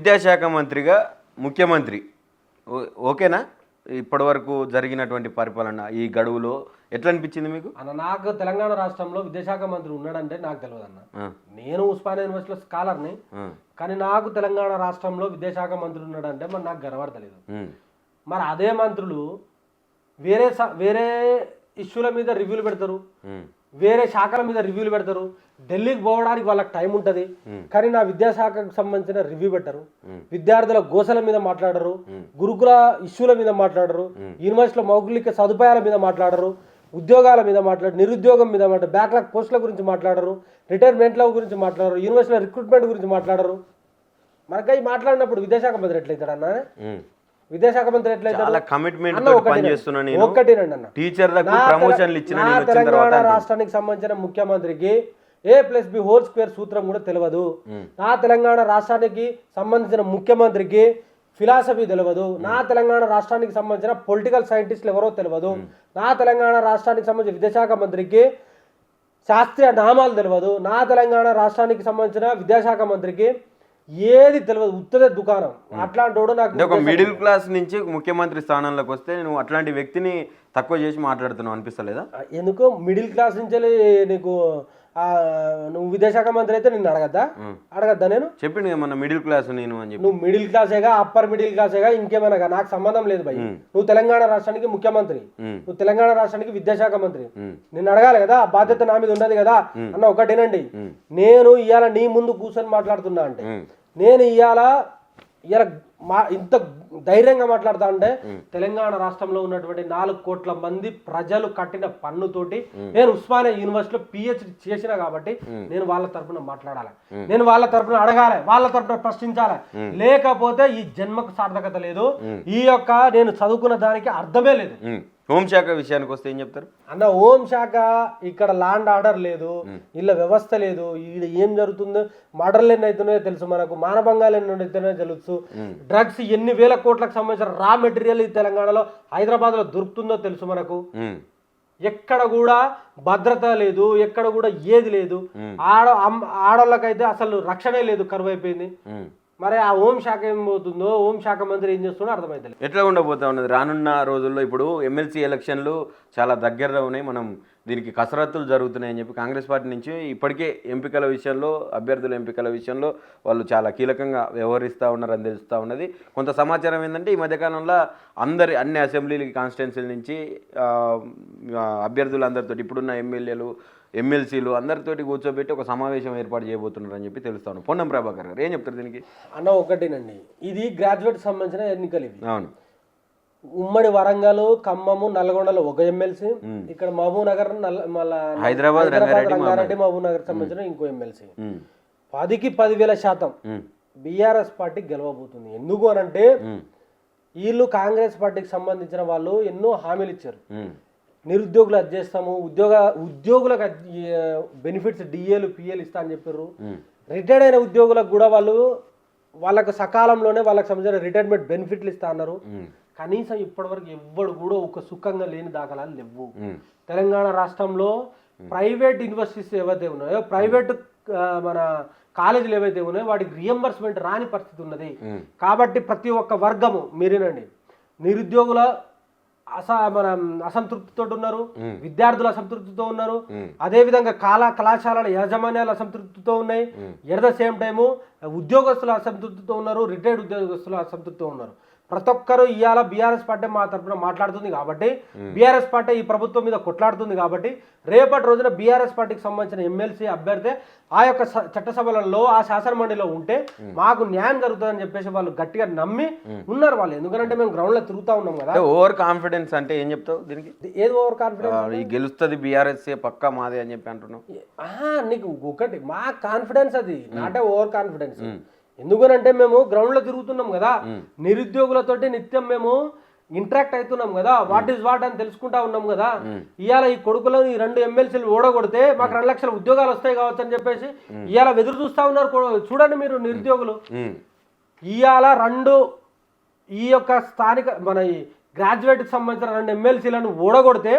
విద్యాశాఖ మంత్రిగా ముఖ్యమంత్రి ఓకేనా? ఇప్పటి వరకు జరిగినటువంటి పరిపాలన ఈ గడువులో ఎట్లా అనిపించింది మీకు? అన్న నాకు తెలంగాణ రాష్ట్రంలో విద్యాశాఖ మంత్రి ఉన్నాడంటే నాకు తెలియదు అన్న. నేను ఉస్మానియా యూనివర్సిటీలో స్కాలర్ని, కానీ నాకు తెలంగాణ రాష్ట్రంలో విద్యాశాఖ మంత్రి ఉన్నాడంటే మరి నాకు గర్వపడలేదు. మరి అదే మంత్రులు వేరే ఇష్యూల మీద రివ్యూలు పెడతారు, వేరే శాఖల మీద రివ్యూలు పెడతారు. ఢిల్లీకి పోవడానికి వాళ్ళకి టైం ఉంటుంది, కానీ నా విద్యాశాఖకు సంబంధించిన రివ్యూ పెట్టరు. విద్యార్థుల గోసల మీద మాట్లాడరు, గురుకుల ఇష్యూల మీద మాట్లాడరు, యూనివర్సిటీలో మౌలిక సదుపాయాల మీద మాట్లాడరు, ఉద్యోగాల మీద మాట్లాడరు, నిరుద్యోగం మీద మాట్లాడరు, బ్యాక్లాగ్ పోస్టుల గురించి మాట్లాడరు, రిటైర్మెంట్ల గురించి మాట్లాడరు, యూనివర్సిటీలో రిక్రూట్మెంట్ గురించి మాట్లాడరు. మనకై మాట్లాడినప్పుడు విద్యాశాఖ మంత్రి ఎట్లయితాడు అన్న? విద్యాశాఖ మంత్రి తెలంగాణ రాష్ట్రానికి సంబంధించిన ముఖ్యమంత్రికి A+B² సూత్రం కూడా తెలియదు. నా తెలంగాణ రాష్ట్రానికి సంబంధించిన ముఖ్యమంత్రికి ఫిలాసఫీ తెలియదు. నా తెలంగాణ రాష్ట్రానికి సంబంధించిన పొలిటికల్ సైంటిస్టులు ఎవరో తెలియదు. నా తెలంగాణ రాష్ట్రానికి సంబంధించిన విద్యాశాఖ మంత్రికి శాస్త్రీయ నామాలు తెలియదు. నా తెలంగాణ రాష్ట్రానికి సంబంధించిన విద్యాశాఖ మంత్రికి ఏది తెలియదు, ఉత్తదే దుకాణం. అట్లాంటి నాకు మిడిల్ క్లాస్ నుంచి ముఖ్యమంత్రి స్థానంలోకి వస్తే నువ్వు అట్లాంటి వ్యక్తిని తక్కువ చేసి మాట్లాడుతున్నావు అనిపిస్తలేదా? ఎందుకు మిడిల్ క్లాస్ నుంచి నీకు నువ్వు విద్యాశాఖ మంత్రి అయితే నిన్ను అడగద్దా? నేను చెప్పింది మన మిడిల్ క్లాస్ నేను అని చెప్పి. నువ్వు మిడిల్ క్లాసేగా, అప్పర్ మిడిల్ క్లాసేగా, ఇంకేమైనా నాకు సంబంధం లేదు భయ్. నువ్వు తెలంగాణ రాష్ట్రానికి ముఖ్యమంత్రి, నువ్వు తెలంగాణ రాష్ట్రానికి విద్యాశాఖ మంత్రి, నిన్ను అడగాలి కదా, బాధ్యత నా మీద ఉన్నది కదా అన్న. ఒకటేనండి, నేను ఇవాళ నీ ముందు కూర్చొని మాట్లాడుతున్నా అంటే, నేను ఇవాళ ఇంత ధైర్యంగా మాట్లాడతా అంటే తెలంగాణ రాష్ట్రంలో ఉన్నటువంటి 4 కోట్ల మంది ప్రజలు కట్టిన పన్నుతోటి నేను ఉస్మానియా యూనివర్సిటీలో PhD చేసిన కాబట్టి నేను వాళ్ళ తరఫున మాట్లాడాలి, నేను వాళ్ళ తరఫున అడగాలి, వాళ్ళ తరఫున ప్రశ్నించాలి. లేకపోతే ఈ జన్మకు సార్థకత లేదు, ఈ యొక్క నేను చదువుకున్న దానికి అర్థమే లేదు. హోంశాఖ విషయానికి వస్తే ఏం చెప్తారు అన్న? హోంశాఖ ఇక్కడ ల్యాండ్ ఆర్డర్ లేదు, ఇళ్ళ వ్యవస్థ లేదు, ఈడ ఏం జరుగుతుందో, మర్డర్లు ఎన్ని అవుతున్నాయో తెలుసు మనకు, మానభంగాలు ఎన్ని అవుతున్నాయో తెలుసు, డ్రగ్స్ ఎన్ని వేల కోట్లకు సంబంధించిన రా మెటీరియల్ ఈ తెలంగాణలో హైదరాబాద్ లో దొరుకుతుందో తెలుసు మనకు. ఎక్కడ కూడా భద్రత లేదు, ఎక్కడ కూడా ఏది లేదు. ఆడోళ్ళకైతే అసలు రక్షణే లేదు, కరువు అయిపోయింది. మరి ఆ హోంశాఖ ఏం పోతుందో, హోంశాఖ మంత్రి ఏం చేస్తుందో అర్థమవుతుంది. ఎట్లా ఉండబోతా ఉన్నది రానున్న రోజుల్లో? ఇప్పుడు ఎమ్మెల్సీ ఎలక్షన్లు చాలా దగ్గరలో ఉన్నాయి, మనం దీనికి కసరత్తులు జరుగుతున్నాయని చెప్పి కాంగ్రెస్ పార్టీ నుంచి ఇప్పటికే ఎంపికల విషయంలో, అభ్యర్థుల ఎంపికల విషయంలో వాళ్ళు చాలా కీలకంగా వ్యవహరిస్తూ ఉన్నారని తెలుస్తూ ఉన్నది. కొంత సమాచారం ఏంటంటే ఈ మధ్యకాలంలో అన్ని అసెంబ్లీ కాన్స్టిట్యున్సీల నుంచి అభ్యర్థులందరితో, ఇప్పుడున్న ఎమ్మెల్యేలు ఎమ్మెల్సీలు అందరితోటి కూర్చోబెట్టి ఒక సమావేశం ఏర్పాటు చేయబోతున్నారు అని చెప్పి తెలుస్తాను. పొన్నం ప్రభాకర్ గారు ఏం చెప్తారు దీనికి? అన్న ఒకటేనండి, ఇది గ్రాడ్యుయేట్ సంబంధించిన ఎన్నికలు ఇవి. అవును, ఉమ్మడి వరంగల్, ఖమ్మము, నల్గొండలో ఒక ఎమ్మెల్సీ, ఇక్కడ మహబూబ్ నగర్, హైదరాబాద్ రంగారెడ్డి, మహబూబ్ నగర్ సంబంధించిన ఇంకో ఎమ్మెల్సీ. 10కి 10,000% బీఆర్ఎస్ పార్టీ గెలవబోతుంది. ఎందుకు అనంటే వీళ్ళు కాంగ్రెస్ పార్టీకి సంబంధించిన వాళ్ళు ఎన్నో హామీలు ఇచ్చారు. నిరుద్యోగులు అది చేస్తాము, ఉద్యోగులకు బెనిఫిట్స్ డిఏలు పిఏలు ఇస్తా అని చెప్పారు. రిటైర్డ్ అయిన ఉద్యోగులకు కూడా వాళ్ళకు సకాలంలోనే వాళ్ళకి సంబంధించిన రిటైర్మెంట్ బెనిఫిట్లు ఇస్తా అన్నారు. కనీసం ఇప్పటివరకు ఎవ్వడు కూడా ఒక సుఖంగా లేని దాఖలాలు లేవు. తెలంగాణ రాష్ట్రంలో ప్రైవేట్ యూనివర్సిటీస్ ఏవైతే ఉన్నాయో, ప్రైవేట్ మన కాలేజీలు ఏవైతే ఉన్నాయో వాటికి రియంబర్స్మెంట్ రాని పరిస్థితి ఉన్నది. కాబట్టి ప్రతి ఒక్క వర్గము మీరేనండి, నిరుద్యోగుల మన అసంతృప్తితో ఉన్నారు, విద్యార్థులు అసంతృప్తితో ఉన్నారు, అదే విధంగా కళాశాలల యాజమాన్యాలు అసంతృప్తితో ఉన్నాయి. ఎట్ ద సేమ్ టైము ఉద్యోగస్తులు అసంతృప్తితో ఉన్నారు, రిటైర్డ్ ఉద్యోగస్తులు అసంతృప్తితో ఉన్నారు. ప్రతి ఒక్కరు ఇవాళ బీఆర్ఎస్ పార్టీ మా తరఫున మాట్లాడుతుంది కాబట్టి, బీఆర్ఎస్ పార్టీ ఈ ప్రభుత్వం మీద కొట్లాడుతుంది కాబట్టి, రేపటి రోజున బీఆర్ఎస్ పార్టీకి సంబంధించిన ఎమ్మెల్సీ అభ్యర్థి ఆ యొక్క చట్టసభలలో, ఆ శాసనమండలిలో ఉంటే మాకు న్యాయం జరుగుతుందని చెప్పేసి వాళ్ళు గట్టిగా నమ్మి ఉన్నారు వాళ్ళు. ఎందుకంటే మేము గ్రౌండ్ లో తిరుగుతా ఉన్నాం కదా. ఓవర్ కాన్ఫిడెన్స్ అంటే ఏం చెప్తావు దీనికి? ఏది ఓవర్ కాన్ఫిడెన్స్? గెలుస్తుంది బీఆర్ఎస్ పక్కా మాదే అని చెప్పి అంటున్నావు. నీకు ఒకటి మా కాన్ఫిడెన్స్, అది నాటే ఓవర్ కాన్ఫిడెన్స్. ఎందుకనంటే మేము గ్రౌండ్ లో తిరుగుతున్నాం కదా, నిరుద్యోగులతోటి నిత్యం మేము ఇంటరాక్ట్ అవుతున్నాం కదా, వాట్ ఈస్ వాట్ అని తెలుసుకుంటా ఉన్నాం కదా. ఇవాళ ఈ కొడుకులో ఈ 2 ఎమ్మెల్సీలు ఓడగొడితే మాకు 2 లక్షల ఉద్యోగాలు వస్తాయి కావచ్చు అని చెప్పేసి ఇవాళ ఎదురు చూస్తా ఉన్నారు. చూడండి మీరు నిరుద్యోగులు, ఇవాళ ఈ యొక్క స్థానిక మన గ్రాడ్యుయేట్ కి సంబంధించిన 2 ఎమ్మెల్సీలను ఓడగొడితే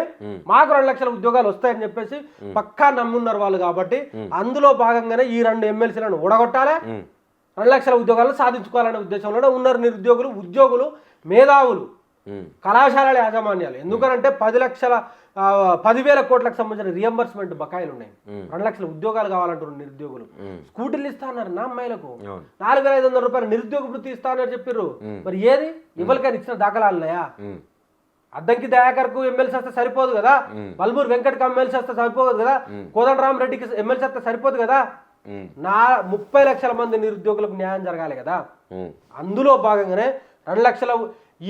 మాకు 2 లక్షల ఉద్యోగాలు వస్తాయని చెప్పేసి పక్కా నమ్మున్నారు వాళ్ళు. కాబట్టి అందులో భాగంగానే ఈ 2 ఎమ్మెల్సీలను ఓడగొట్టాలి, 2 లక్షల ఉద్యోగాలను సాధించుకోవాలనే ఉద్దేశంలోనే ఉన్నారు నిరుద్యోగులు, ఉద్యోగులు, మేధావులు, కళాశాలల యాజమాన్యాలు. ఎందుకనంటే 10,000 కోట్లకు సంబంధించిన రియంబర్స్మెంట్ బకాయిలు ఉన్నాయి. 2 లక్షల ఉద్యోగాలు కావాలంటారు నిరుద్యోగులు. స్కూటీలు ఇస్తా అన్నారు నా అమ్మాయిలకు, 4,500 రూపాయలు నిరుద్యోగ వృత్తి ఇస్తా అన్నారు చెప్పారు. మరి ఏది ఇవ్వలికని ఇచ్చిన దాఖలాలు ఉన్నాయా? అద్దంకి దయాకర్కు ఎమ్మెల్సీ వస్తే సరిపోదు కదా, బల్మూరు వెంకట్కి ఎమ్మెల్సీ వస్తే సరిపోదు కదా, కోదండరామరెడ్డికి ఎమ్మెల్సీ వస్తే సరిపోదు కదా. 30 లక్షల మంది నిరుద్యోగులకు న్యాయం జరగాలి కదా. అందులో భాగంగానే 2 లక్షల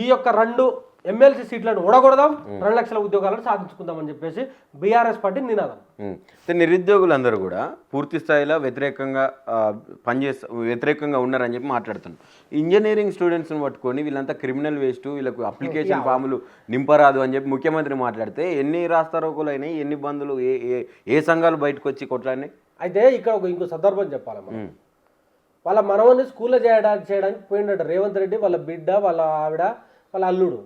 ఈ యొక్క 2 ఎమ్మెల్సీ సీట్లను ఓడగొడదాం, 2 లక్షల ఉద్యోగాలను సాధించుకుందామని చెప్పేసి బీఆర్ఎస్ పార్టీ నినాదం. నిరుద్యోగులందరూ కూడా పూర్తి స్థాయిలో వ్యతిరేకంగా ఉన్నారని చెప్పి మాట్లాడుతున్నారు. ఇంజనీరింగ్ స్టూడెంట్స్ని పట్టుకొని వీళ్ళంతా క్రిమినల్ వేస్ట్, వీళ్ళకు అప్లికేషన్ ఫాములు నింపరాదు అని చెప్పి ముఖ్యమంత్రి మాట్లాడితే ఎన్ని రాస్తారోకులు అయినాయి, ఎన్ని బంధులు, ఏ సంఘాలు బయటకు వచ్చి కొట్లాడినాయి? అయితే ఇక్కడ ఇంకో సందర్భం చెప్పాలి. మనం వాళ్ళ మనవని స్కూల్లో చేయడానికి పోయిండట రేవంత్ రెడ్డి, వాళ్ళ బిడ్డ, వాళ్ళ ఆవిడ, వాళ్ళ అల్లుడు.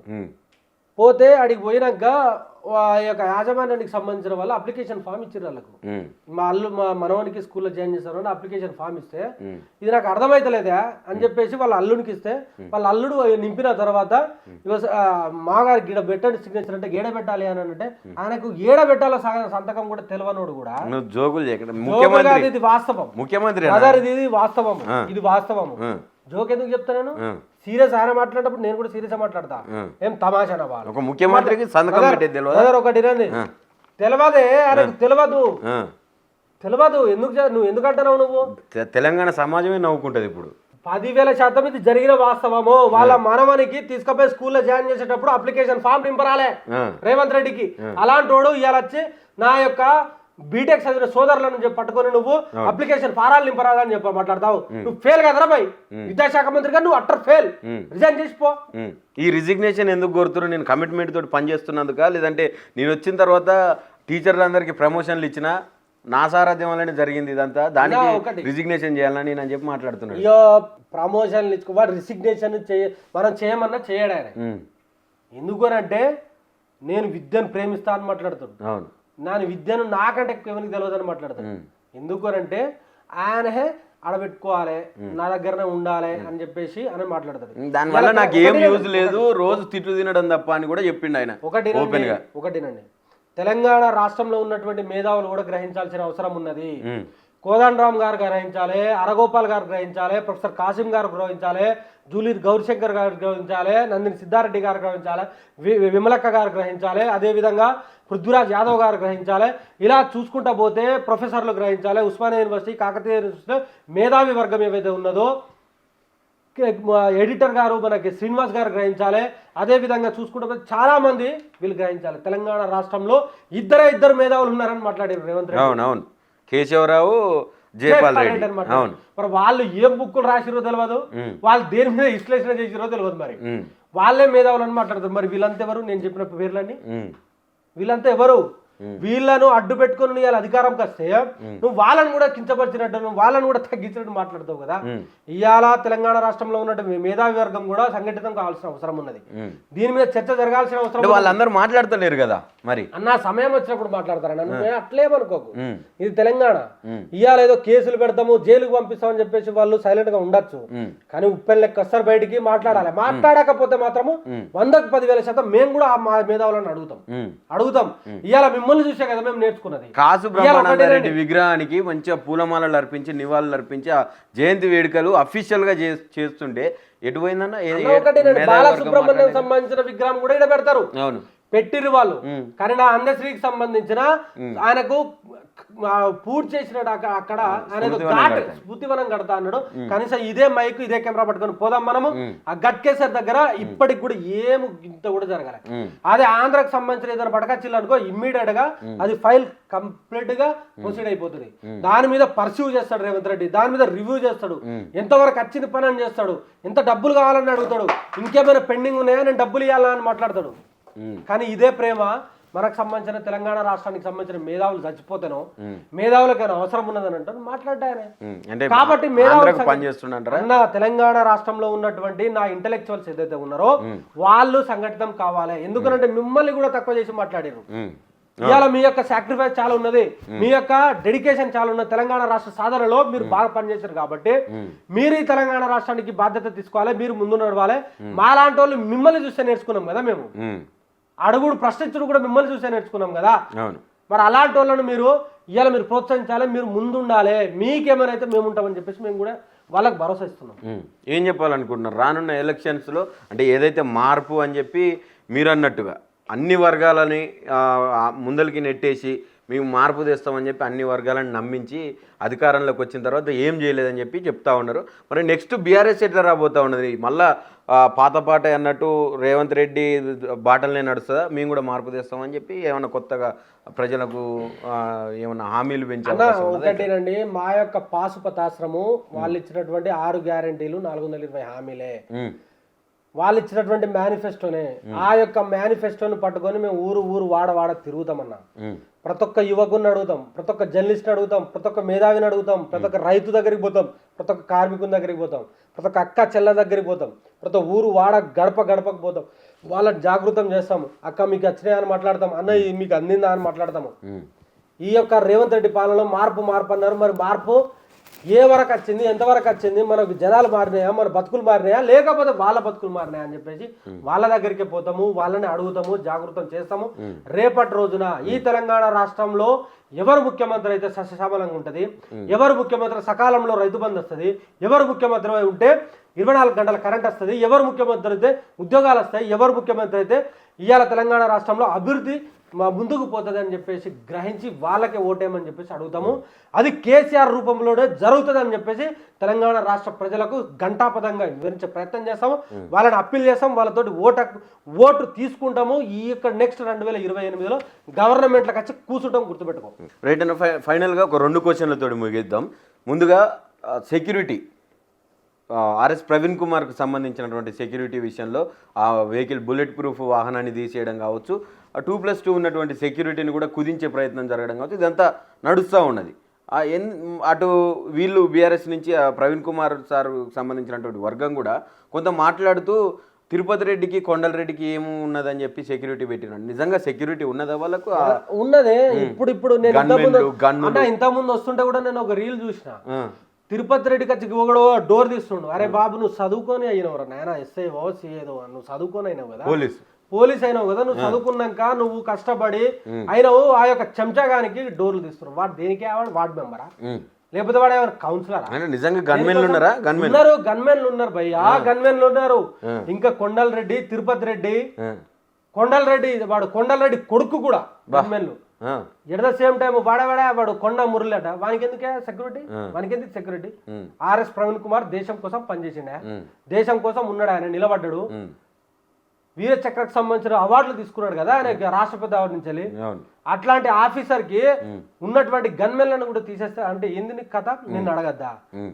పోతే అడిగి పోయినాక ఆ యొక్క యాజమాన్యానికి సంబంధించిన వాళ్ళు అప్లికేషన్ ఫామ్ ఇచ్చారు వాళ్ళకు. మా మనవనికి స్కూల్లో జాయిన్ చేస్తారు అని అప్లికేషన్ ఫామ్ ఇస్తే ఇది నాకు అర్థమైతలేదా అని చెప్పేసి వాళ్ళ అల్లుడికి ఇస్తే వాళ్ళ అల్లుడు నింపిన తర్వాత మాగారు గీడ పెట్టండి సిగ్నేచర్ అంటే గేడ పెట్టాలి అని అంటే ఆయనకు ఏడ పెట్టాలో సంతకం కూడా తెలియనోడు కూడా ఇది వాస్తవం. ముఖ్యమంత్రి ఇది వాస్తవం, ఇది వాస్తవం. జోక్ ఎందుకు చెప్తా నేను? సీరియస్ ఆయన మాట్లాడేటప్పుడు నేను కూడా సీరియస్ మాట్లాడతా. ఏం తమాషా వాళ్ళు ఒక ముఖ్యమంత్రికి సంతకం పెట్టేది ఒకటి తెలియదే, ఆయనకు తెలియదు. నువ్వు ఎందుకు అంటున్నావు? నువ్వు తెలంగాణ సమాజమే నవ్వుకుంటది ఇప్పుడు. 10,000% ఇది జరిగిన వాస్తవము. వాళ్ళ మనవనికి తీసుకుపోయి స్కూల్లో జాయిన్ చేసేటప్పుడు అప్లికేషన్ ఫామ్ నింపరాలే రేవంత్ రెడ్డికి. అలాంటి వాడు ఇవాళ వచ్చి నా యొక్క బీటెక్ చదివిన సోదరులను పట్టుకొని నువ్వు అప్లికేషన్ ఫారాలు నింపరాదని చెప్పి మాట్లాడతావు. నువ్వు ఫెయిల్ కదరా భయ్, విద్యాశాఖ మంత్రిగా నువ్వు అట్టర్ ఫెయిల్, రిజైన్ చేసిపో. ఈ రిజిగ్నేషన్ ఎందుకు కోరుతున్నారు? నేను కమిట్మెంట్ తోటి పనిచేస్తున్నందుక, లేదంటే నేను వచ్చిన తర్వాత టీచర్లందరికీ ప్రమోషన్లు ఇచ్చిన నా సారథ్యం వల్లనే జరిగింది ఇదంతా, దానికి రిజిగ్నేషన్ చేయాలని నేను చెప్పి మాట్లాడుతున్నాను. అయ్యో ప్రమోషన్లు ఇచ్చుకో, రిజిగ్నేషన్ మనం చేయమన్నా చేయడానే. ఎందుకనంటే నేను విద్యను ప్రేమిస్తా అని మాట్లాడుతున్నాను. అవును, నేను విద్యను నాకంటే ఎక్కువ ఎవరికి తెలియదు అని మాట్లాడతాను. ఎందుకనంటే ఆయనే ఆడబెట్టుకోవాలి, నా దగ్గరనే ఉండాలి అని చెప్పేసి అని మాట్లాడతాడు. దానివల్ల నాకు ఏం యూజ్ లేదు, రోజు తిట్లు తినడం తప్ప అని కూడా చెప్పిండు ఆయన. ఒకటినండి, తెలంగాణ రాష్ట్రంలో ఉన్నటువంటి మేధావులు కూడా గ్రహించాల్సిన అవసరం ఉన్నది. కోదండరామ్ గారు గ్రహించాలి, అరగోపాల్ గారు గ్రహించాలి, ప్రొఫెసర్ కాసిం గారు గ్రహించాలి, జూలీ గౌరీశంకర్ గారు గ్రహించాలి, నందిని సిద్ధారెడ్డి గారు గ్రహించాలి, విమలక్క గారు గ్రహించాలి, అదేవిధంగా పృథ్వీరాజ్ యాదవ్ గారు గ్రహించాలి. ఇలా చూసుకుంటా పోతే ప్రొఫెసర్లు గ్రహించాలి. ఉస్మానియా యూనివర్సిటీ, కాకతీయ యూనివర్సిటీ మేధావి వర్గం ఏవైతే ఉన్నదో ఎడిటర్ గారు మనకి శ్రీనివాస్ గారు గ్రహించాలి. అదేవిధంగా చూసుకుంటే చాలా మంది వీళ్ళు గ్రహించాలి. తెలంగాణ రాష్ట్రంలో ఇద్దరు మేధావులు ఉన్నారని మాట్లాడారు రేవంత్ రెడ్డి. అవునవును, కేశవరావు, జయపాల్ రెడ్డి. మరి వాళ్ళు ఏం బుక్కులు రాసిరో తెలియదు, వాళ్ళు దేని మీద విశ్లేషణ చేసిరో తెలియదు. మరి వాళ్ళే మేధావులు అని మాట్లాడతారు. మరి వీళ్ళంతా ఎవరు? నేను చెప్పిన పేర్లన్నీ వీళ్ళంతా ఎవరు? వీళ్ళను అడ్డు పెట్టుకుని ఇవాళ అధికారంకి వస్తే నువ్వు వాళ్ళని కూడా కించపరిచినట్టు, నువ్వు వాళ్ళని కూడా తగ్గించినట్టు మాట్లాడతావు కదా. ఇవాళ తెలంగాణ రాష్ట్రంలో ఉన్నట్టు మేధావి వర్గం కూడా సంఘటితం కావాల్సిన అవసరం ఉన్నది. దీని మీద చర్చ జరగాల్సిన అవసరం. వాళ్ళందరూ మాట్లాడతలేరు కదా మరి. అన్న సమయం వచ్చినప్పుడు మాట్లాడతారని నన్ను అట్లేమనుకోకు. ఇది తెలంగాణ. ఇవాళ ఏదో కేసులు పెడతాము, జైలుకు పంపిస్తామని చెప్పేసి వాళ్ళు సైలెంట్ గా ఉండొచ్చు, కానీ ఉప్పెన్ లెక్క వస్తారు బయటికి మాట్లాడాలి. మాట్లాడకపోతే మాత్రము 100కు 10,000% మేము కూడా ఆ మేధావులను అడుగుతాం. ఇవాళ మిమ్మల్ని చూసే కదా మేము నేర్చుకున్నది. కాసు బ్రహ్మానందరెడ్డి విగ్రహానికి మంచిగా పూలమాలలు అర్పించి నివాళులు అర్పించి ఆ జయంతి వేడుకలు అఫీషియల్ గా చేస్తుంటే ఎటు పోయిందన్న? బాలసుబ్రహ్మణ్యం సంబంధించిన విగ్రహం కూడా ఇక్కడ పెడతారు. అవును, పెట్టిరు వాళ్ళు. కానీ నా అందశ్రీకి సంబంధించిన ఆయనకు పూర్తి చేసినాడు అక్కడ ఆయన స్మృతివనం కడతా అన్నాడు. కనీసం ఇదే మైక్ ఇదే కెమెరా పట్టుకొని పోదాం మనము. ఆ గట్కేసర్ దగ్గర ఇప్పటికి కూడా ఏమి ఇంత కూడా జరగాలి. అదే ఆంధ్రాకి సంబంధించిన ఏదైనా పడకచ్చిల్లు అనుకో, ఇమ్మీడియట్ గా అది ఫైల్ కంప్లీట్ గా ప్రొసీడ్ అయిపోతుంది. దాని మీద పర్సీవ్ చేస్తాడు రేవంత్ రెడ్డి, దాని మీద రివ్యూ చేస్తాడు, ఎంతవరకు వచ్చింది పని అని చేస్తాడు, ఎంత డబ్బులు కావాలని అడుగుతాడు, ఇంకేమైనా పెండింగ్ ఉన్నాయా నేను డబ్బులు ఇవ్వాలని మాట్లాడతాడు. కానీ ఇదే ప్రేమ మనకు సంబంధించిన తెలంగాణ రాష్ట్రానికి సంబంధించిన మేధావులు చచ్చిపోతేనో మేధావులకైనా అవసరం ఉన్నదని అంటారు మాట్లాడానే. కాబట్టి మేధావులు తెలంగాణ రాష్ట్రంలో ఉన్నటువంటి నా ఇంటెలెక్చువల్స్ ఏదైతే ఉన్నారో వాళ్ళు సంఘటితం కావాలి. ఎందుకంటే మిమ్మల్ని కూడా తక్కువ చేసి మాట్లాడారు. ఇవాళ మీ యొక్క సాక్రిఫైస్ చాలా ఉన్నది, మీ యొక్క డెడికేషన్ చాలా ఉన్నది. తెలంగాణ రాష్ట్ర సాధనలో మీరు బాగా పనిచేశారు కాబట్టి మీరు ఈ తెలంగాణ రాష్ట్రానికి బాధ్యత తీసుకోవాలి, మీరు ముందు నడవాలి. మాలాంటి వాళ్ళు మిమ్మల్ని చూస్తే నేర్చుకున్నాం కదా, మేము అడుగుడు ప్రశ్నించడం కూడా మిమ్మల్ని చూస్తే నేర్చుకున్నాం కదా. మరి అలాంటి వాళ్ళని మీరు ఇవాళ మీరు ప్రోత్సహించాలి, మీరు ముందుండాలి, మీకేమైనా అయితే మేము ఉంటామని చెప్పేసి మేము కూడా వాళ్ళకి భరోసా ఇస్తున్నాం. ఏం చెప్పాలనుకుంటున్నారు రానున్న ఎలక్షన్స్లో? అంటే ఏదైతే మార్పు అని చెప్పి మీరు అన్నట్టుగా అన్ని వర్గాలని ముందరికి నెట్టేసి మేము మార్పు తెస్తామని చెప్పి అన్ని వర్గాలను నమ్మించి అధికారంలోకి వచ్చిన తర్వాత ఏం చేయలేదని చెప్పి చెప్తా ఉన్నారు. మరి నెక్స్ట్ బీఆర్ఎస్ ఎట్లా రాబోతా ఉన్నది? మళ్ళా పాత పాట అన్నట్టు రేవంత్ రెడ్డి బాటలనే నడుస్తుందా? మేము కూడా మార్పు తెస్తామని చెప్పి ఏమన్నా కొత్తగా ప్రజలకు ఏమన్నా హామీలు పెంచాలి? ఒకటేనండి, మా యొక్క పాశుపతాశ్రము వాళ్ళు ఇచ్చినటువంటి 6 గ్యారంటీలు 420 హామీలే వాళ్ళు ఇచ్చినటువంటి మేనిఫెస్టోనే. ఆ యొక్క మేనిఫెస్టోని పట్టుకొని మేము ఊరు వాడ తిరుగుతామన్నా. ప్రతి ఒక్క యువకుని అడుగుతాం, ప్రతి ఒక్క జర్నలిస్ట్ని అడుగుతాం, ప్రతి ఒక్క మేధావిని అడుగుతాం, ప్రతి ఒక్క రైతు దగ్గరికి పోతాం, ప్రతి ఒక్క కార్మికుని దగ్గరికి పోతాం, ప్రతి ఒక్క అక్క చెల్ల దగ్గరికి పోతాం, ప్రతి ఒక్క ఊరు వాడ గడపకు పోతాం, వాళ్ళని జాగృతం చేస్తాము. అక్క మీకు వచ్చినాయా అని మాట్లాడతాం, అన్న మీకు అందిందా అని మాట్లాడతాము. ఈ యొక్క రేవంత్ రెడ్డి పాలనలో మార్పు అన్నారు. మరి మార్పు ఏ వరకు వచ్చింది, ఎంతవరకు వచ్చింది, మనకు జనాలు మారినాయా, మన బతుకులు మారినాయా, లేకపోతే వాళ్ళ బతుకులు మారినాయా అని చెప్పేసి వాళ్ళ దగ్గరికి పోతాము, వాళ్ళని అడుగుతాము, జాగృతం చేస్తాము. రేపటి రోజున ఈ తెలంగాణ రాష్ట్రంలో ఎవరు ముఖ్యమంత్రి అయితే సస్యశ్యామలంగా ఉంటుంది, ఎవరు ముఖ్యమంత్రి సకాలంలో రైతు బంధు వస్తుంది, ఎవరు ముఖ్యమంత్రి ఉంటే 24 గంటల కరెంట్ వస్తుంది, ఎవరు ముఖ్యమంత్రి అయితే ఉద్యోగాలు వస్తాయి, ఎవరు ముఖ్యమంత్రి అయితే ఇవాళ తెలంగాణ రాష్ట్రంలో అభివృద్ధి ముందుకు పోతుంది అని చెప్పేసి గ్రహించి వాళ్ళకే ఓటేయమని చెప్పేసి అడుగుతాము. అది కేసీఆర్ రూపంలోనే జరుగుతుంది అని చెప్పేసి తెలంగాణ రాష్ట్ర ప్రజలకు ఘంటాపథంగా వివరించే ప్రయత్నం చేస్తాము. వాళ్ళని అప్పీల్ చేస్తాం, వాళ్ళతోటి ఓటు తీసుకుంటాము. ఈ యొక్క నెక్స్ట్ 2028లో గవర్నమెంట్లకు వచ్చి కూర్చుంటాం, గుర్తుపెట్టుకో. రైట్ అన్న, ఫైనల్గా ఒక 2 క్వశ్చన్లతో ముగిద్దాం. ముందుగా సెక్యూరిటీ, ఆర్ఎస్ ప్రవీణ్ కుమార్కి సంబంధించినటువంటి సెక్యూరిటీ విషయంలో ఆ వెహికల్ బుల్లెట్ ప్రూఫ్ వాహనాన్ని తీసేయడం కావచ్చు, 2+2 ఉన్నటువంటి సెక్యూరిటీని కూడా కుదించే ప్రయత్నం జరగడం కావచ్చు, ఇదంతా నడుస్తూ ఉన్నది. అటు వీళ్ళు బీఆర్ఎస్ నుంచి ప్రవీణ్ కుమార్ సార్ సంబంధించినటువంటి వర్గం కూడా కొంత మాట్లాడుతూ తిరుపతి రెడ్డికి కొండల రెడ్డికి ఏమి ఉన్నదని చెప్పి సెక్యూరిటీ పెట్టినాడు. నిజంగా సెక్యూరిటీ ఉన్నదా వాళ్ళకు? ఉన్నదే. ఇప్పుడు నేను ఇంతకుముందు వస్తుంటే కూడా నేను ఒక రీల్ చూసిన, తిరుపతి రెడ్డికి వచ్చి ఒకడు డోర్ తీస్తుండు, అరే బాబు నువ్వు చదువుకొని అయినవరా నాయన, ఎస్ఐఓ సిఏదో నువ్వు చదువుకొని అయినావు కదా, పోలీస్ అయినావు కదా, నువ్వు చదువుకున్నాక నువ్వు కష్టపడి అయినావు, ఆ యొక్క చెంచాగానికి డోర్లు తీస్తున్నావు. వాడు దేనికి వార్డు మెంబరా, లేకపోతే వాడు ఏమైనా కౌన్సిలరా? నిజంగా గన్మెన్లు ఉన్నారా? గన్మెన్లు ఉన్నారు భయ్యా, గన్మెన్లు ఉన్నారు. ఇంకా కొండల రెడ్డి, తిరుపతి రెడ్డి, కొండల రెడ్డి, వాడు కొండల రెడ్డి కొడుకు కూడా గన్మెన్లు. ఎట్ ద సేమ్ టైం వాడు కొండ మురళిట, వానికి ఎందుకే సెక్యూరిటీ, వానికి ఎందుకు సెక్యూరిటీ? ఆర్ఎస్ ప్రవీణ్ కుమార్ దేశం కోసం పనిచేసిండే, దేశం కోసం ఉన్నాడు, ఆయన నిలబడ్డాడు, వీర చక్రకు సంబంధించిన అవార్డులు తీసుకున్నాడు కదా ఆయన రాష్ట్రపతి అవార్డు నుంచి. అట్లాంటి ఆఫీసర్ కి ఉన్నటువంటి గన్మెన్లను కూడా తీసేస్తే అంటే ఏంది కథ? నిన్ను అడగద్దా,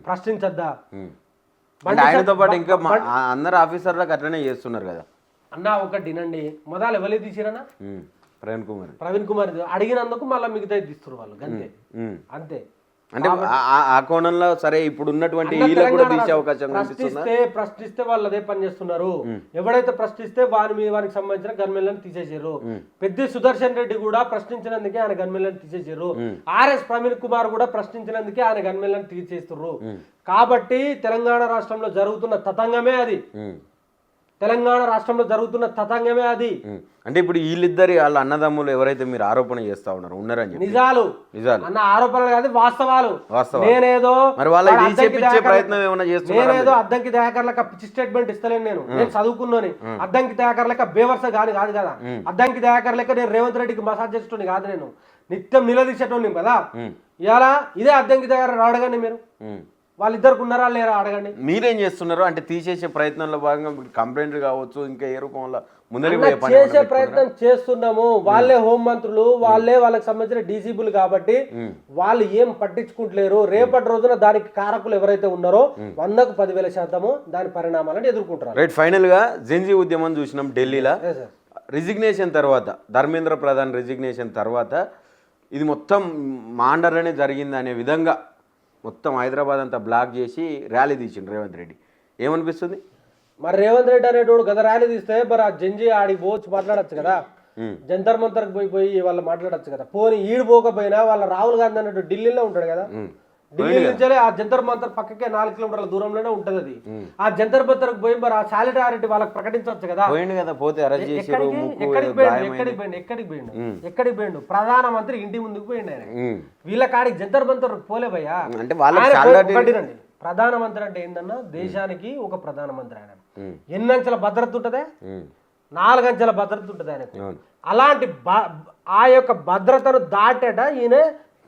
ప్రశ్నించద్దా? ఆయనతో పాటు ఇంకా అందరు ఆఫీసర్లకు అట్లనే చేస్తున్నారు కదా అన్న. ఒకటి వినండి, మొదలు ఎవరు తీసిరన్నా? ప్రవీణ్ కుమార్ అడిగినందుకు మళ్ళీ మిగతా తీస్తున్నారు వాళ్ళు, అంతే అంతే. అంటే ఆ కోణంలో సరే ఇప్పుడు ఉన్నటువంటి ప్రశ్నిస్తే వాళ్ళు అదే పని చేస్తున్నారు. ఎవడైతే ప్రశ్నిస్తే వానికి సంబంధించిన గన్మెన్లను తీసేసారు. పెద్ద సుదర్శన్ రెడ్డి కూడా ప్రశ్నించినందుకే ఆయన గన్మెన్లను తీసేసారు. ఆర్ఎస్ ప్రవీణ్ కుమార్ కూడా ప్రశ్నించినందుకే ఆయన గన్మెన్లను తీసేస్తున్నారు. కాబట్టి తెలంగాణ రాష్ట్రంలో జరుగుతున్న తతంగమే అది, తెలంగాణ రాష్ట్రంలో జరుగుతున్న తతంగమే అది. అంటే ఇప్పుడు వీళ్ళిద్దరి వాళ్ళ అన్నదమ్ములు ఎవరైతే మీరు ఆరోపణ చేస్తా ఉన్నారు ఉన్నారని నిజాలు అన్న ఆరోపణలు కాదు, వాస్తవాలు. నేనేదో నేనేదో అద్దంకి దయాకర్లకు పిచ్చి స్టేట్మెంట్ ఇస్తలేను. నేను చదువుకున్నాను. అద్దంకి దయాకర్లక బేవర్స కాదు కదా. అద్దంకి దయాకర్లక నేను రేవంత్ రెడ్డికి మసాజ్ చేసేటోని కాదు, నేను నిత్యం నిలదీసేటోని కదా. ఇవాళ ఇదే అద్దంకి దయాకర్ అడగండి, మీరు వాళ్ళిద్దరికి ఉన్నారా లేరా అడగండి. మీరేం చేస్తున్నారు అంటే తీసేసే ప్రయత్నంలో భాగంగా కంప్లైంట్ కావచ్చు, ఇంకా ఏ రూపంలో చేసే ప్రయత్నం చేస్తున్నాము. వాళ్ళే హోంమంత్రులు, వాళ్ళే వాళ్ళకి సంబంధించిన డీసీబుల్ కాబట్టి వాళ్ళు ఏం పట్టించుకుంటలేరు. రేపటి రోజున దానికి కారకులు ఎవరైతే ఉన్నారో 100కు 10,000% దాని పరిణామాలను ఎదుర్కొంటారు. రైట్. ఫైనల్ గా జెన్జీ ఉద్యమం చూసినాం ఢిల్లీలో. రిజిగ్నేషన్ తర్వాత, ధర్మేంద్ర ప్రధాన్ రిజిగ్నేషన్ తర్వాత ఇది మొత్తం మాండర్లోనే జరిగింది అనే విధంగా మొత్తం హైదరాబాద్ అంతా బ్లాక్ చేసి ర్యాలీ తీసిండు రేవంత్ రెడ్డి. ఏమనిపిస్తుంది? మరి రేవంత్ రెడ్డి అనేటోడు కదా ర్యాలీ తీస్తే మరి ఆ జంజీ ఆడికి పోవచ్చు, మాట్లాడచ్చు కదా. జంతర్ మంతర్కి పోయి వాళ్ళు మాట్లాడచ్చు కదా. పోనీ ఈడు పోకపోయినా వాళ్ళ రాహుల్ గాంధీ అన్నట్టు ఢిల్లీలో ఉంటాడు కదా, ఢిల్లీ నుంచే ఆ జంతర్ మంతర్ పక్కకే 4 కిలోమీటర్ల దూరంలోనే ఉంటది అది. ఆ జంతర్ మంతర్కి పోయి మరి ఆ సాలిడారిటీ వాళ్ళకి ప్రకటించవచ్చు కదా. ఎక్కడికి పోయిండు ప్రధానమంత్రి ఇంటి ముందుకు పోయిండు ఆయన. వీళ్ళ కాడికి జంతర్ మంతర్ పోలే భయ్యా. ఒకటినండి, ప్రధానమంత్రి అంటే ఏందన్నా దేశానికి ఒక ప్రధానమంత్రి ఆయన. ఎన్ని అంచెల భద్రత ఉంటదే? 4 అంచెల భద్రత ఉంటది ఆయనకు. అలాంటి ఆ యొక్క భద్రతను దాటేట ఈయన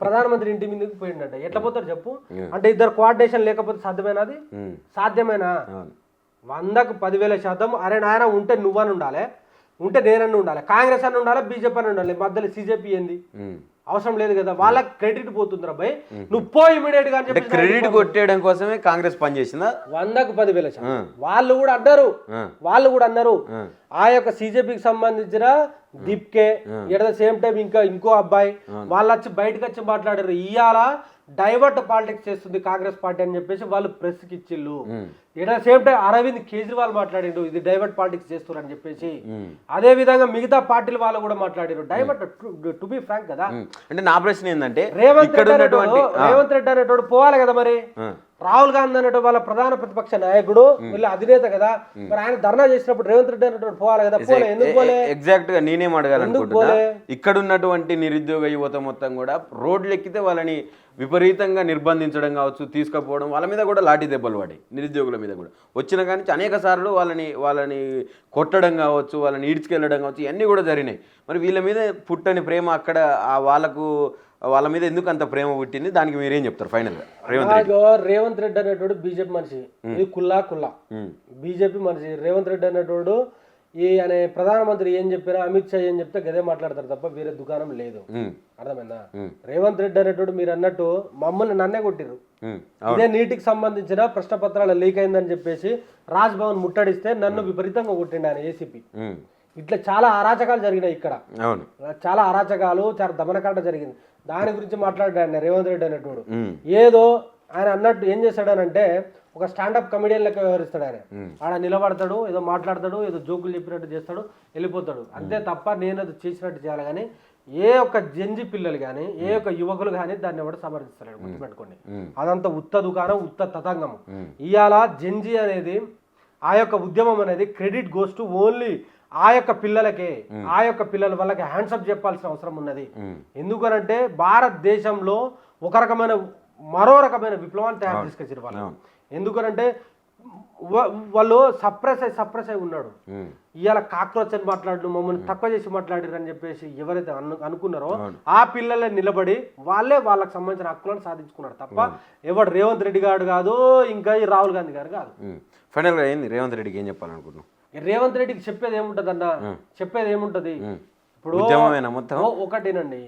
ప్రధానమంత్రి ఇంటి మీదకి పోయిండట. ఎట్లా పోతారు చెప్పు? అంటే ఇద్దరు కోఆర్డినేషన్ లేకపోతే సాధ్యమేనా? అది సాధ్యమేనా? 100కు 10,000%. అరే నాయన ఉంటే నువ్వని ఉండాలి, ఉంటే నేనన్ను ఉండాలి, కాంగ్రెస్ అని ఉండాలి, బీజేపీ అని ఉండాలి, మధ్యలో సిజేపీ ఏంది? అవసరం లేదు కదా. వాళ్ళకి క్రెడిట్ పోతుంది రాబాయ్. నువ్వు పో ఇమీడియట్ గా అని చెప్పి క్రెడిట్ కొట్టేయడం కోసమే కాంగ్రెస్ పనిచేసిందా? 100కు 10,000%. వాళ్ళు కూడా అన్నారు ఆ యొక్క సిజేపీకి సంబంధించిన Deepke at the same time ఇంకో అబ్బాయి వాళ్ళు వచ్చి బయటకు వచ్చి మాట్లాడారు. ఇవాళ డైవర్ట్ పాలిటిక్స్ చేస్తుంది కాంగ్రెస్ పార్టీ అని చెప్పేసి వాళ్ళు ప్రెస్ కి ఇచ్చిళ్ళు. At the same time Arvind Kejriwal మాట్లాడిండు ఇది డైవర్ట్ పాలిటిక్స్ చేస్తున్నారు అని చెప్పేసి. అదే విధంగా మిగతా పార్టీల వాళ్ళు కూడా మాట్లాడారు డైవర్ట్. టు బి ఫ్రాంక్ కదా, అంటే నా ప్రశ్న ఏంటంటే రేవంత్ రెడ్డి అనేటోడు పోవాలి కదా. మరి రాహుల్ గాంధీ అనేటు వాళ్ళ ప్రధాన ప్రతిపక్ష నాయకుడు, వీళ్ళ అధినేత కదా. మరి ఆయన ధర్నా చేసినప్పుడు రేవంత్ రెడ్డి అనేటోడు పోవాలి కదా. పోలే, ఎందుకు పోలే? ఎగ్జాక్ట్ గా నేనేం అడగాలనుకుంటున్నా, ఇక్కడ ఉన్నటువంటి నిరుద్యోగ యువత మొత్తం కూడా రోడ్లు ఎక్కితే వాళ్ళని విపరీతంగా నిర్బంధించడం కావచ్చు, తీసుకుపోవడం, వాళ్ళ మీద కూడా లాఠీ దెబ్బలు పడి నిరుద్యోగుల మీద కూడా వచ్చిన కానీ అనేక సార్లు వాళ్ళని కొట్టడం కావచ్చు, వాళ్ళని ఈడ్చుకెళ్ళడం కావచ్చు, ఇవన్నీ కూడా జరిగినాయి. మరి వీళ్ళ మీద పుట్టని ప్రేమ అక్కడ వాళ్ళ మీద ఎందుకు అంత ప్రేమ పుట్టింది? దానికి మీరేం చెప్తారు ఫైనల్ గా? రేవంత్ రెడ్డి అనేటోడు బీజేపీ మనిషి, ఇది కుల్లా బీజేపీ మనిషి. రేవంత్ రెడ్డి అనేటోడు అనే ప్రధానమంత్రి ఏం చెప్పినా, అమిత్ షా ఏం చెప్తే గదే మాట్లాడతారు తప్ప వేరే దుకాణం లేదు. అర్థమైందా? రేవంత్ రెడ్డి అనేటోడు మీరు అన్నట్టు మమ్మల్ని నన్నే కొట్టిర్రు. ఇదే నీటికి సంబంధించిన ప్రశ్న పత్రాలు లీక్ అయిందని చెప్పేసి రాజ్ భవన్ ముట్టడిస్తే నన్ను విపరీతంగా కొట్టిండు ఆయన ఏసీపీ. ఇట్లా చాలా అరాచకాలు జరిగినాయి ఇక్కడ, చాలా అరాచకాలు, చాలా దమనకాండ జరిగింది. దాని గురించి మాట్లాడాడు రేవంత్ రెడ్డి అనేటోడు. ఏదో ఆయన అన్నట్టు ఏం చేశాడనంటే ఒక స్టాండప్ కమెడియన్ లెక్క వ్యవహరిస్తాడు ఆయన. ఆడ నిలబడతాడు, ఏదో మాట్లాడతాడు, ఏదో జోకులు చెప్పినట్టు చేస్తాడు, వెళ్ళిపోతాడు. అంతే తప్ప నేను అది చేసినట్టు చేయాలి కానీ ఏ ఒక్క జంజి పిల్లలు కానీ ఏ ఒక్క యువకులు కానీ దాన్ని ఎవరు సమర్థిస్తాడు. గుర్తుపెట్టుకోండి, అదంతా ఉత్త దుకాణం, ఉత్త తతంగము. ఇవాళ జంజి అనేది ఆ యొక్క ఉద్యమం అనేది క్రెడిట్ గోస్ టు ఓన్లీ ఆ యొక్క పిల్లలకే. ఆ యొక్క పిల్లల వాళ్ళకి హ్యాండ్సప్ చెప్పాల్సిన అవసరం ఉన్నది. ఎందుకనంటే భారతదేశంలో ఒక రకమైన మరో రకమైన విప్లవాన్ని తయారు తీసుకొచ్చారు వాళ్ళు. ఎందుకనంటే వాళ్ళు సప్రెస్ అయి ఉన్నాడు. ఇవాళ కాక్రోచ్ అని మాట్లాడు, మమ్మల్ని తక్కువ చేసి మాట్లాడారు అని చెప్పేసి ఎవరైతే అనుకున్నారో ఆ పిల్లలే నిలబడి వాళ్ళకి సంబంధించిన హక్కులను సాధించుకున్నారు తప్ప ఎవడు రేవంత్ రెడ్డి గారు కాదు, ఇంకా ఈ రాహుల్ గాంధీ గారు కాదు. ఫైనల్ గా ఏంది రేవంత్ రెడ్డికి ఏం చెప్పాలనుకుంటున్నాం? రేవంత్ రెడ్డికి చెప్పేది ఏముంటది అన్న, చెప్పేది ఏముంటది? ఇప్పుడు ఒకటేనండి,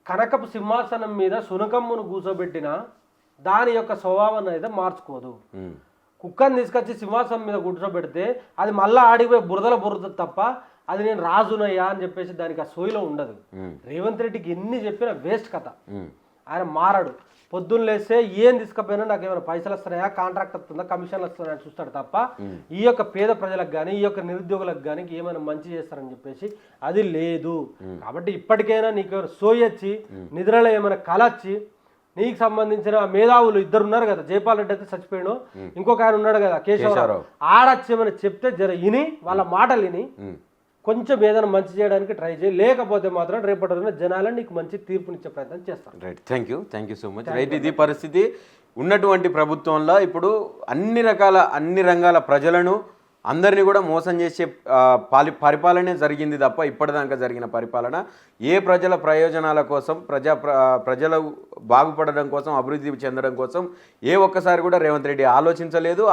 కనకపు సింహాసనం మీద సునకమ్మును కూర్చోబెట్టిన దాని యొక్క స్వభావం అయితే మార్చుకోదు. కుక్కని తీసుకొచ్చి సింహాసనం మీద కూర్చోబెడితే అది మళ్ళీ ఆడిపోయి బురదలు తప్ప అది నేను రాజునయ్యా అని చెప్పేసి దానికి ఆ సోయిలో ఉండదు. రేవంత్ రెడ్డికి ఎన్ని చెప్పినా వేస్ట్ కథ. ఆయన మారాడు. పొద్దున్న లేస్తే ఏం తీసుకపోయినా నాకు ఏమైనా పైసలు వస్తున్నాయా, కాంట్రాక్ట్ వస్తుందా, కమిషన్లు వస్తున్నాయా చూస్తాడు తప్ప ఈ యొక్క పేద ప్రజలకు కానీ ఈ యొక్క నిరుద్యోగులకు కానీ ఏమైనా మంచి చేస్తారని చెప్పేసి అది లేదు. కాబట్టి ఇప్పటికైనా నీకు సోయొచ్చి నిద్రలో ఏమైనా కలొచ్చి నీకు సంబంధించిన మేధావులు 2 ఉన్నారు కదా, జైపాల్ రెడ్డి అయితే చచ్చిపోయాడు, ఇంకొక ఆయన ఉన్నాడు కదా కేశవరావు, ఆడచ్చి ఏమైనా చెప్తే జర విని వాళ్ళ మాటలు విని కొంచెం ఏదైనా మంచి చేయడానికి ట్రై చేయి. లేకపోతే మాత్రం రేపటి రోజున జనాలను నీకు మంచి తీర్పునిచ్చే ప్రయత్నం చేస్తాను. Right, thank you so much. Right, ఇది పరిస్థితి ఉన్నటువంటి ప్రభుత్వంలో ఇప్పుడు అన్ని రంగాల ప్రజలను అందరినీ కూడా మోసం చేసే పరిపాలనే జరిగింది తప్ప ఇప్పటిదాకా జరిగిన పరిపాలన ఏ ప్రజల ప్రయోజనాల కోసం ప్రజల బాగుపడడం కోసం అభివృద్ధి చెందడం కోసం ఏ ఒక్కసారి కూడా రేవంత్ రెడ్డి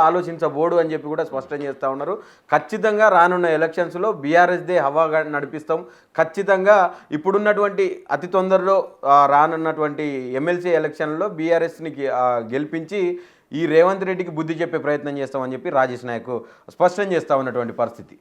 ఆలోచించబోడు అని చెప్పి కూడా స్పష్టం చేస్తూ ఉన్నారు. ఖచ్చితంగా రానున్న ఎలక్షన్స్లో బీఆర్ఎస్దే హవాగా నడిపిస్తాం. ఖచ్చితంగా ఇప్పుడున్నటువంటి అతి తొందరలో రానున్నటువంటి ఎమ్మెల్సీ ఎలక్షన్లో బీఆర్ఎస్ని గెలిపించి ఈ రేవంత్ రెడ్డికి బుద్ధి చెప్పే ప్రయత్నం చేస్తామని చెప్పి రాజేష్ నాయక్ స్పష్టం చేస్తూ ఉన్నటువంటి పరిస్థితి.